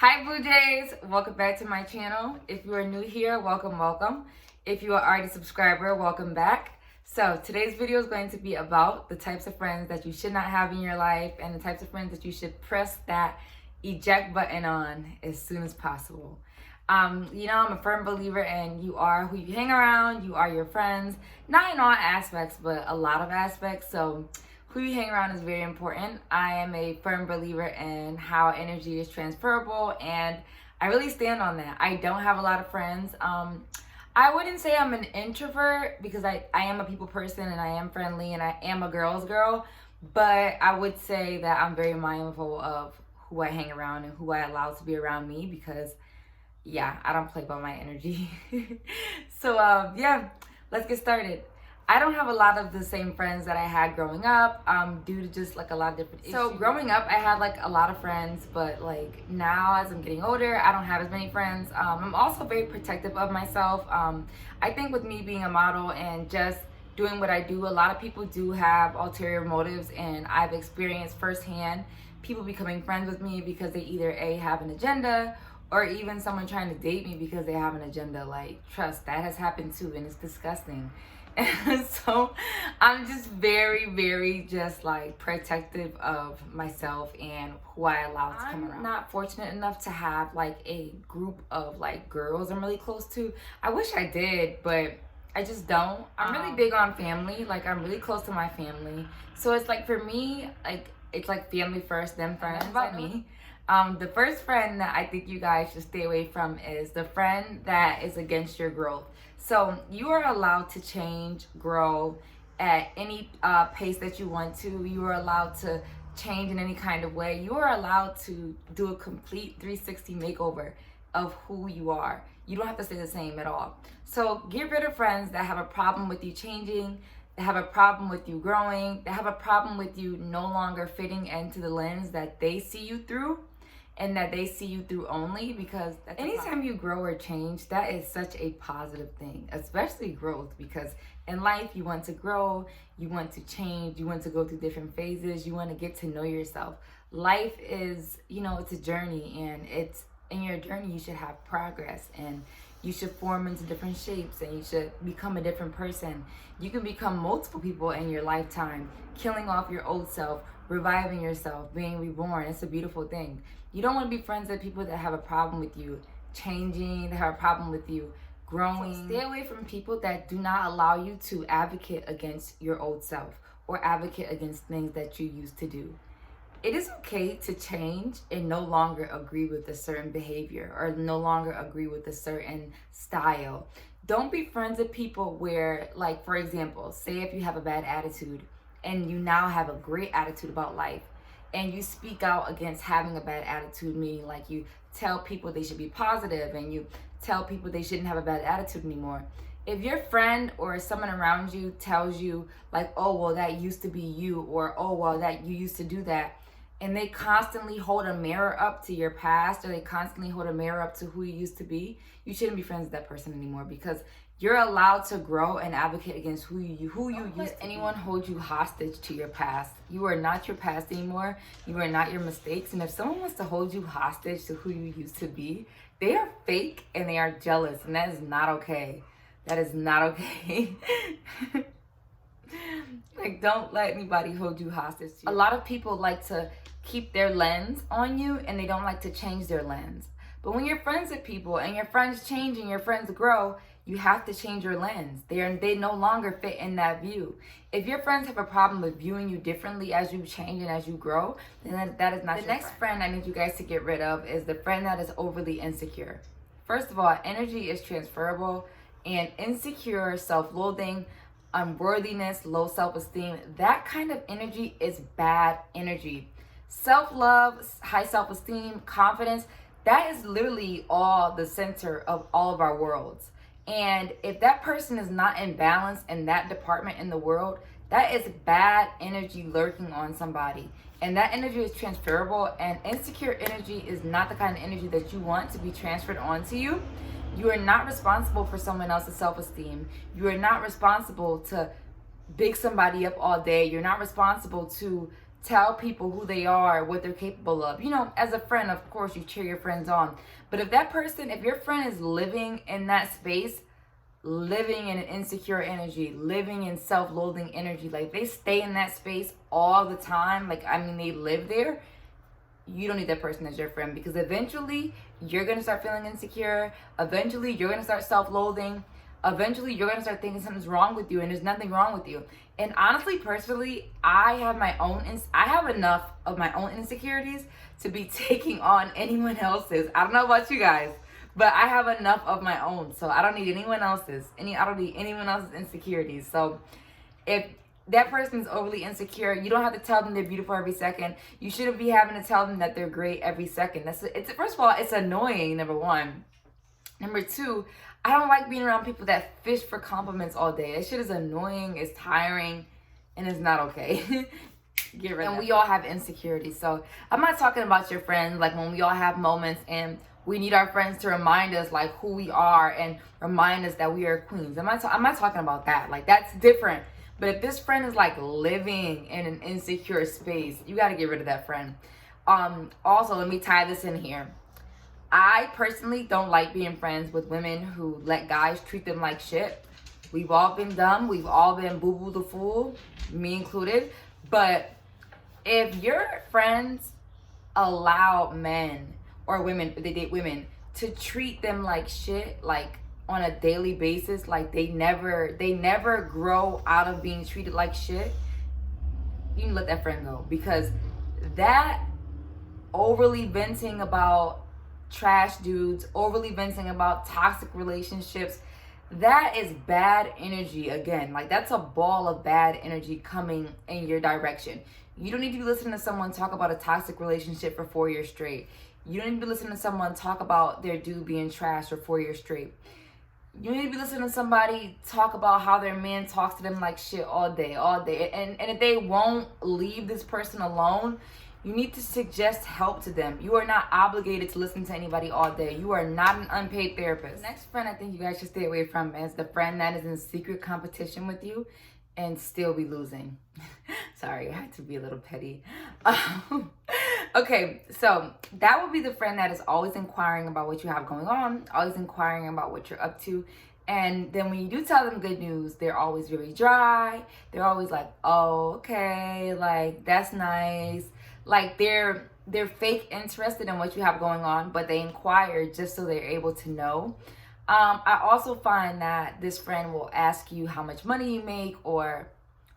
Hi BlueJays, welcome back to my channel. If you are new here, welcome. If you are already a subscriber, welcome back. So today's video is going to be about the types of friends that you should not have in your life and the types of friends that you should press that eject button on as soon as possible. I'm a firm believer in you are who you hang around, you are your friends, not in all aspects, but a lot of aspects. So who you hang around is very important. I am a firm believer in how energy is transferable, and I really stand on that. I don't have a lot of friends. I wouldn't say I'm an introvert because I am a people person and I am friendly and I am a girl's girl, but I would say that I'm very mindful of who I hang around and who I allow to be around me because, yeah, I don't play by my energy. So, let's get started. I don't have a lot of the same friends that I had growing up, due to just like a lot of different issues. So growing up, I had like a lot of friends, but like now as I'm getting older, I don't have as many friends. I'm also very protective of myself. I think with me being a model and just doing what I do, a lot of people do have ulterior motives, and I've experienced firsthand people becoming friends with me because they either A, have an agenda, or even someone trying to date me because they have an agenda. Like, trust, that has happened too, and it's disgusting. And so I'm just very just like protective of myself and who I allow to come around. I'm not fortunate enough to have like a group of like girls I'm really close to. I wish I did, but I just don't. I'm really big on family. Like, I'm really close to my family. So it's like, for me, like, it's like family first, then friends. About me. The first friend that I think you guys should stay away from is the friend that is against your growth. So you are allowed to change, grow at any pace that you want to. You are allowed to change in any kind of way. You are allowed to do a complete 360 makeover of who you are. You don't have to stay the same at all. So get rid of friends that have a problem with you changing, that have a problem with you growing, that have a problem with you no longer fitting into the lens that they see you through, and that they see you through only, because anytime you grow or change, that is such a positive thing, especially growth, because in life you want to grow, you want to change, you want to go through different phases, you want to get to know yourself. Life is, it's a journey, and it's in your journey you should have progress, and you should form into different shapes, and you should become a different person. You can become multiple people in your lifetime, killing off your old self, reviving yourself, being reborn. It's a beautiful thing. You don't want to be friends with people that have a problem with you changing, that have a problem with you growing. So stay away from people that do not allow you to advocate against your old self or advocate against things that you used to do. It is okay to change and no longer agree with a certain behavior or no longer agree with a certain style. Don't be friends with people where, like, for example, say if you have a bad attitude and you now have a great attitude about life, and you speak out against having a bad attitude, meaning like you tell people they should be positive and you tell people they shouldn't have a bad attitude anymore. If your friend or someone around you tells you like, oh, well, that used to be you, or oh, well, that you used to do that, and they constantly hold a mirror up to your past, or they constantly hold a mirror up to who you used to be, you shouldn't be friends with that person anymore, because you're allowed to grow and advocate against who you used to be. Anyone hold you hostage to your past. You are not your past anymore. You are not your mistakes. And if someone wants to hold you hostage to who you used to be, they are fake and they are jealous, and that is not okay. That is not okay. Like, don't let anybody hold you hostage to you. A lot of people like to keep their lens on you, and they don't like to change their lens. But when you're friends with people and your friends change and your friends grow, you have to change your lens. They no longer fit in that view. If your friends have a problem with viewing you differently as you change and as you grow, then that is not the next friend I need you guys to get rid of is the friend that is overly insecure. First of all, energy is transferable, and insecure, self-loathing, unworthiness, low self-esteem, that kind of energy is bad energy. Self-love, high self-esteem, confidence, that is literally all the center of all of our worlds. And if that person is not in balance in that department in the world, that is bad energy lurking on somebody. And that energy is transferable, and insecure energy is not the kind of energy that you want to be transferred onto you. You are not responsible for someone else's self-esteem. You are not responsible to big somebody up all day. You're not responsible to tell people who they are, what they're capable of. You know, as a friend, of course, you cheer your friends on. But if that person, if your friend is living in that space, living in an insecure energy, living in self-loathing energy, like they stay in that space all the time, like, I mean, they live there, you don't need that person as your friend, because eventually you're going to start feeling insecure. Eventually you're going to start self-loathing. Eventually you're going to start thinking something's wrong with you, and there's nothing wrong with you. And honestly, personally, I have enough of my own insecurities to be taking on anyone else's. I don't know about you guys, but I have enough of my own, so I don't need anyone else's. I don't need anyone else's insecurities. So if that person's overly insecure, you don't have to tell them they're beautiful every second. You shouldn't be having to tell them that they're great every second. First of all, it's annoying, number one. Number two, I don't like being around people that fish for compliments all day. That shit is annoying, it's tiring, and it's not okay. Get rid of that. And we all have insecurities. So I'm not talking about your friends, like when we all have moments and we need our friends to remind us like who we are and remind us that we are queens. I'm not talking about that. Like, that's different. But if this friend is like living in an insecure space, you got to get rid of that friend. Also, let me tie this in here. I personally don't like being friends with women who let guys treat them like shit. We've all been dumb. We've all been boo-boo the fool, me included. But if your friends allow men or women, if they date women, to treat them like shit, like on a daily basis, like they never grow out of being treated like shit, you can let that friend go. Because that overly venting about trash dudes, overly venting about toxic relationships, that is bad energy. Again, like, that's a ball of bad energy coming in your direction. You don't need to be listening to someone talk about a toxic relationship for 4 years straight. You don't need to be listening to someone talk about their dude being trash for 4 years straight. You need to be listening to somebody talk about how their man talks to them like shit all day. And if they won't leave this person alone, you need to suggest help to them. You are not obligated to listen to anybody all day. You are not an unpaid therapist. The next friend I think you guys should stay away from is the friend that is in secret competition with you and still be losing. Sorry, I had to be a little petty. Okay, so that would be the friend that is always inquiring about what you have going on, always inquiring about what you're up to. And then when you do tell them good news, they're always very dry. They're always like, oh, okay, like, that's nice. Like, they're fake interested in what you have going on, but they inquire just so they're able to know. I also find that this friend will ask you how much money you make or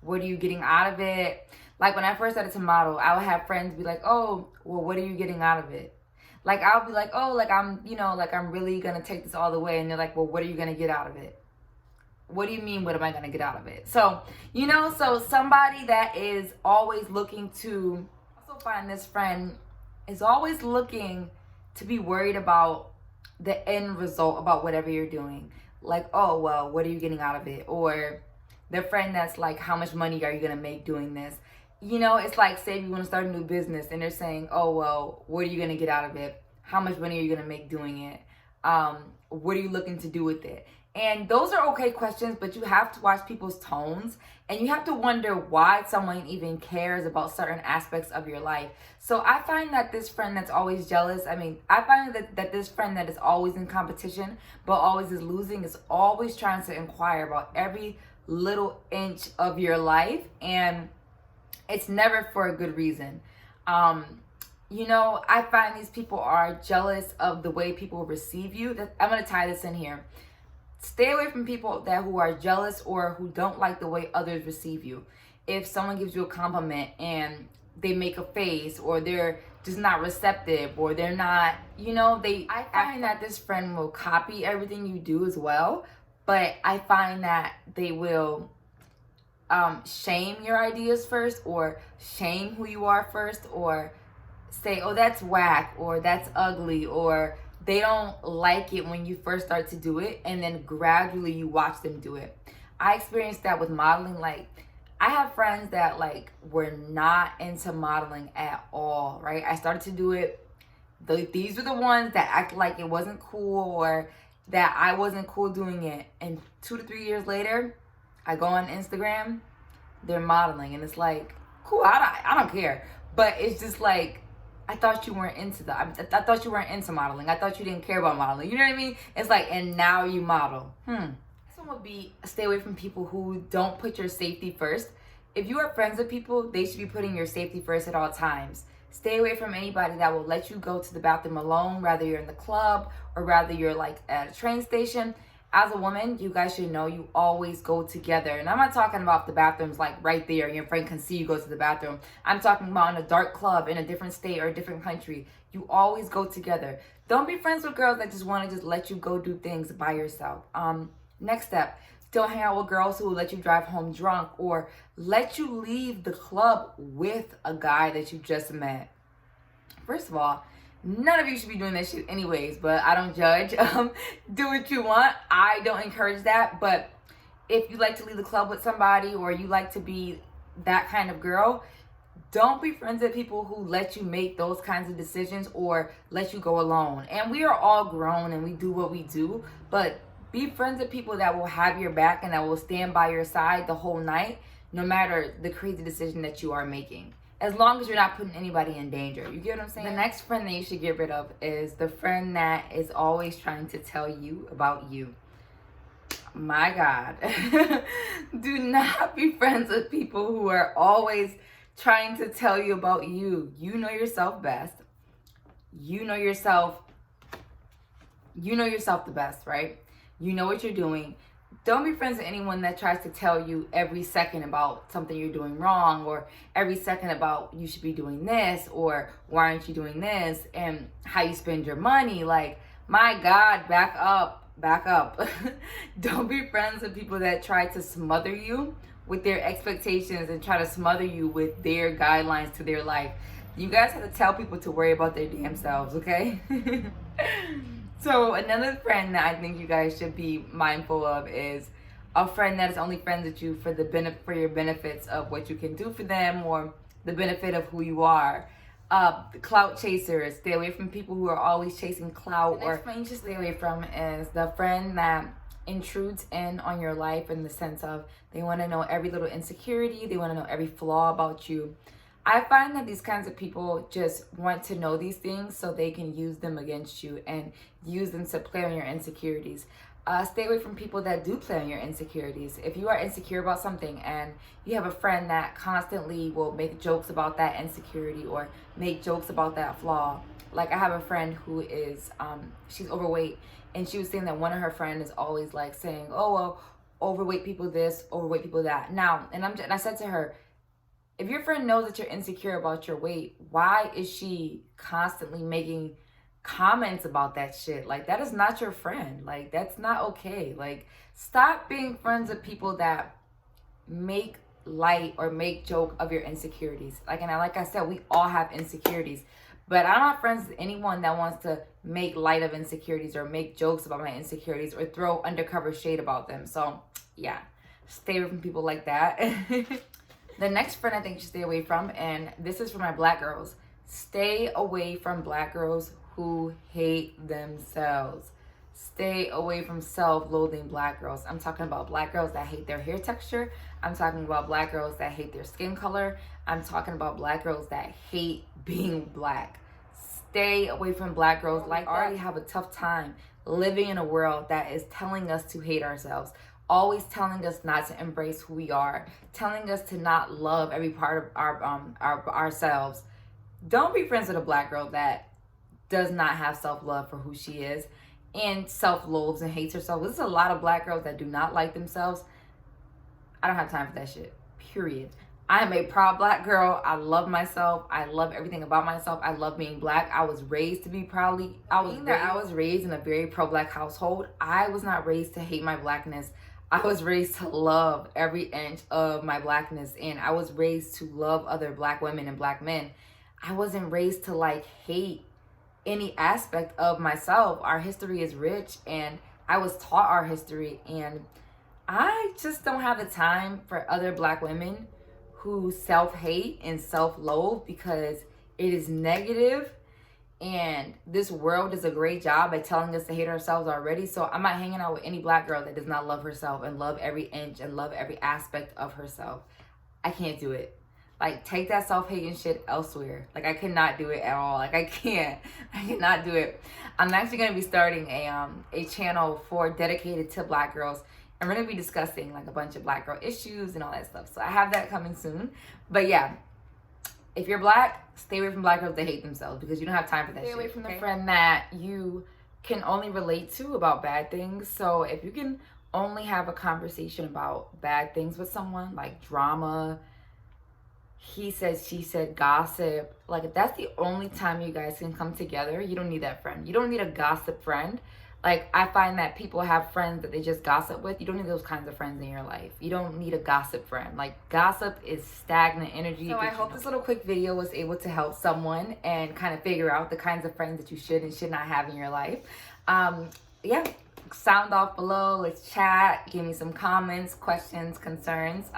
what are you getting out of it. Like, when I first started to model, I would have friends be like, oh, well, what are you getting out of it? Like, I'll be like, oh, like, I'm really going to take this all the way. And they're like, well, what are you going to get out of it? What do you mean, what am I going to get out of it? So, so somebody that is always looking to, also find this friend is always looking to be worried about the end result about whatever you're doing. Like, oh, well, what are you getting out of it? Or the friend that's like, how much money are you going to make doing this? It's like, say you want to start a new business and they're saying, oh, well, what are you going to get out of it? How much money are you going to make doing it? What are you looking to do with it? And those are okay questions, but you have to watch people's tones and you have to wonder why someone even cares about certain aspects of your life. So I find that this friend that's always jealous, I find that this friend that is always in competition, but always is losing, is always trying to inquire about every little inch of your life. And it's never for a good reason. I find these people are jealous of the way people receive you. I'm going to tie this in here. Stay away from people who are jealous or who don't like the way others receive you. If someone gives you a compliment and they make a face, or they're just not receptive, or they're not, I find that this friend will copy everything you do as well. But I find that they will shame your ideas first, or shame who you are first, or say, oh, that's whack, or that's ugly, or they don't like it when you first start to do it, and then gradually you watch them do it. I experienced that with modeling. Like, I have friends that like were not into modeling at all, right? I started to do it. These were the ones that acted like it wasn't cool, or that I wasn't cool doing it. And 2 to 3 years later, I go on Instagram, they're modeling, and it's like, cool. I don't care. But it's just like, I thought you weren't into that. I thought you weren't into modeling. I thought you didn't care about modeling. You know what I mean? It's like, and now you model. This one would be, stay away from people who don't put your safety first. If you are friends with people, they should be putting your safety first at all times. Stay away from anybody that will let you go to the bathroom alone, whether you're in the club or whether you're like at a train station. As a woman, you guys should know you always go together. And I'm not talking about the bathrooms like right there, your friend can see you go to the bathroom. I'm talking about in a dark club in a different state or a different country. You always go together. Don't be friends with girls that just want to just let you go do things by yourself. Next step, don't hang out with girls who will let you drive home drunk or let you leave the club with a guy that you just met. First of all, none of you should be doing that shit anyways, but I don't judge. Do what you want. I don't encourage that. But if you like to leave the club with somebody or you like to be that kind of girl, don't be friends with people who let you make those kinds of decisions or let you go alone. And we are all grown and we do what we do, but be friends with people that will have your back and that will stand by your side the whole night, no matter the crazy decision that you are making. As long as you're not putting anybody in danger. You get what I'm saying? The next friend that you should get rid of is the friend that is always trying to tell you about you. My God. Do not be friends with people who are always trying to tell you about you. You know yourself best. You know yourself the best, right? You know what you're doing. Don't be friends with anyone that tries to tell you every second about something you're doing wrong or every second about you should be doing this or why aren't you doing this and how you spend your money. Like, my God, back up. Don't be friends with people that try to smother you with their expectations and try to smother you with their guidelines to their life. You guys have to tell people to worry about their damn selves, okay? So another friend that I think you guys should be mindful of is a friend that is only friends with you for your benefits of what you can do for them or the benefit of who you are. Clout chasers. Stay away from people who are always chasing clout. The next friend you should stay away from is the friend that intrudes in on your life in the sense of they want to know every little insecurity. They want to know every flaw about you. I find that these kinds of people just want to know these things so they can use them against you and use them to play on your insecurities. Stay away from people that do play on your insecurities. If you are insecure about something and you have a friend that constantly will make jokes about that insecurity or make jokes about that flaw. Like, I have a friend who is, she's overweight, and she was saying that one of her friends is always like saying, oh, well, overweight people this, overweight people that. Now, and I said to her, if your friend knows that you're insecure about your weight, why is she constantly making comments about that shit? Like, that is not your friend. Like, that's not okay. Like, stop being friends with people that make light or make joke of your insecurities. Like I said, we all have insecurities. But I'm not friends with anyone that wants to make light of insecurities or make jokes about my insecurities or throw undercover shade about them. So, yeah, stay away from people like that. The next friend I think you should stay away from, and this is for my black girls, stay away from black girls who hate themselves. Stay away from self-loathing black girls. I'm talking about black girls that hate their hair texture. I'm talking about black girls that hate their skin color. I'm talking about black girls that hate being black. Stay away from black girls like that. We already have a tough time living in a world that is telling us to hate ourselves. Always telling us not to embrace who we are, telling us to not love every part of ourselves. Don't be friends with a black girl that does not have self-love for who she is and self-loathes and hates herself. There's a lot of black girls that do not like themselves. I don't have time for that shit, period. I am a proud black girl. I love myself. I love everything about myself. I love being black. I was raised to be proudly. I was raised in a very pro-black household. I was not raised to hate my blackness. I was raised to love every inch of my blackness, and I was raised to love other black women and black men. I wasn't raised to like hate any aspect of myself. Our history is rich, and I was taught our history, and I just don't have the time for other black women who self-hate and self-loathe because it is negative. And this world does a great job at telling us to hate ourselves already. So I'm not hanging out with any black girl that does not love herself and love every inch and love every aspect of herself. I can't do it. Like, take that self-hating shit elsewhere. Like, I cannot do it at all. Like, I cannot do it. I'm actually going to be starting a channel dedicated to Black girls. And we're going to be discussing like a bunch of Black girl issues and all that stuff. So I have that coming soon. But yeah, if you're Black, stay away from Black girls that hate themselves, because you don't have time for that shit. Stay away from the friend that you can only relate to about bad things. So if you can only have a conversation about bad things with someone, like drama, he said, she said, gossip, like if that's the only time you guys can come together, you don't need that friend. You don't need a gossip friend. Like, I find that people have friends that they just gossip with. You don't need those kinds of friends in your life. You don't need a gossip friend. Like, gossip is stagnant energy. So I hope this little quick video was able to help someone and kind of figure out the kinds of friends that you should and should not have in your life. Yeah, sound off below. Let's chat. Give me some comments, questions, concerns.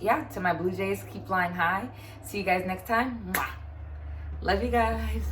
Yeah, to my Blue Jays, keep flying high. See you guys next time. Mwah. Love you guys.